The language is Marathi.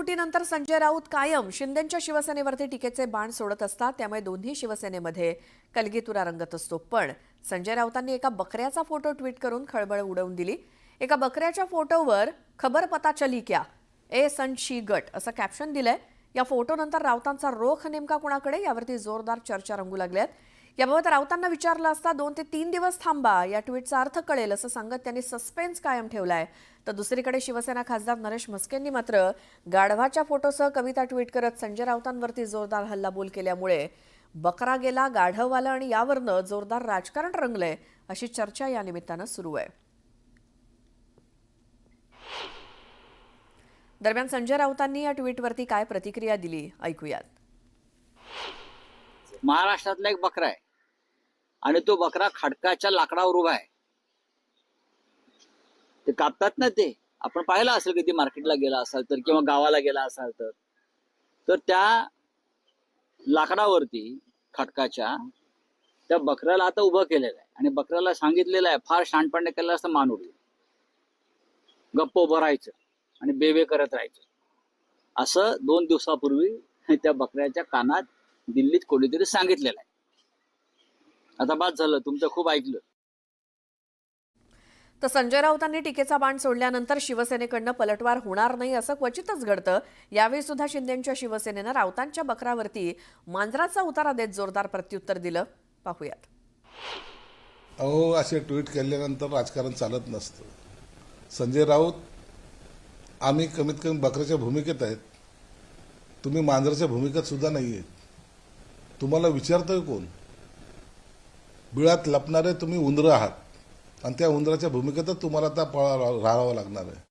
फुटीनंतर संजय राऊत कायम शिंदेंच्या शिवसेनेवरती टीकेचे बाण सोडत असतात. त्यामुळे दोन्ही शिवसेनेमध्ये कलगीतुरा रंगत असतो. पण संजय राऊतांनी एका बकऱ्याचा फोटो ट्विट करून खळबळ उडवून दिली. एका बकऱ्याच्या फोटोवर खबर पता चली क्या ए संशी गट असं कॅप्शन दिलंय. या फोटोनंतर राऊतांचा रोख नेमका कुणाकडे यावरती जोरदार चर्चा रंगू लागल्यात. याबाबत राऊतांना विचारलं असता 2 ते 3 दिवस थांबा, या ट्विटचा अर्थ कळेल असं सांगत त्यांनी सस्पेन्स कायम ठेवलाय. तर दुसरीकडे शिवसेना खासदार नरेश म्हस्केंनी मात्र गाढवाच्या फोटोसह कविता ट्विट करत संजय राऊतांवरती जोरदार हल्लाबोल केल्यामुळे बकरा गेला, गाढव आलं आणि यावरनं जोरदार राजकारण रंगलंय अशी चर्चा या निमित्तानं सुरू आहे. दरम्यान संजय राऊतांनी या ट्विटवरती काय प्रतिक्रिया दिली ऐकूयात. महाराष्ट्रातला एक बकरा आहे आणि तो बकरा खडकाच्या लाकडावर उभा आहे. ते कापतात ना, ते आपण पाहिलं असेल कधी मार्केटला गेला असाल तर किंवा गावाला गेला असाल तर त्या लाकडावरती खडकाच्या त्या बकऱ्याला आता उभं केलेलं आहे आणि बकऱ्याला सांगितलेलं आहे, फार शहाणपणे केलं असतं मान उडवी, गप्प उभं राहायचं आणि बेबे करत राहायचं. असं 2 दिवसापूर्वी त्या बकऱ्याच्या कानात दिल्लीत कोणीतरी सांगितलेलं आहे. आता बाद झालं, तुमचं खूप ऐकलं. तर संजय राऊतांनी टीकेचा बाण सोडल्यानंतर शिवसेनेकडनं पलटवार होणार नाही असं क्वचितच घडतं. यावेळी सुद्धा शिंदेंच्या शिवसेनेनं राऊतांच्या बकरावरती मांजराचा उतारा देत जोरदार प्रत्युत्तर दिलं. पाहूयात. अहो, असे ट्विट केल्यानंतर राजकारण चालत नसतं. संजय राऊत, आम्ही कमीत कमी बकऱ्याच्या भूमिकेत आहेत, तुम्ही मांजराच्या भूमिकेत सुद्धा नाही आहेत. तुम्हाला विचारतोय कोण? बिळात लपणारे तुम्ही उंदरं आहात आणि त्या उंदराच्या भूमिकेतच तुम्हाला आता राहावं लागणार आहे.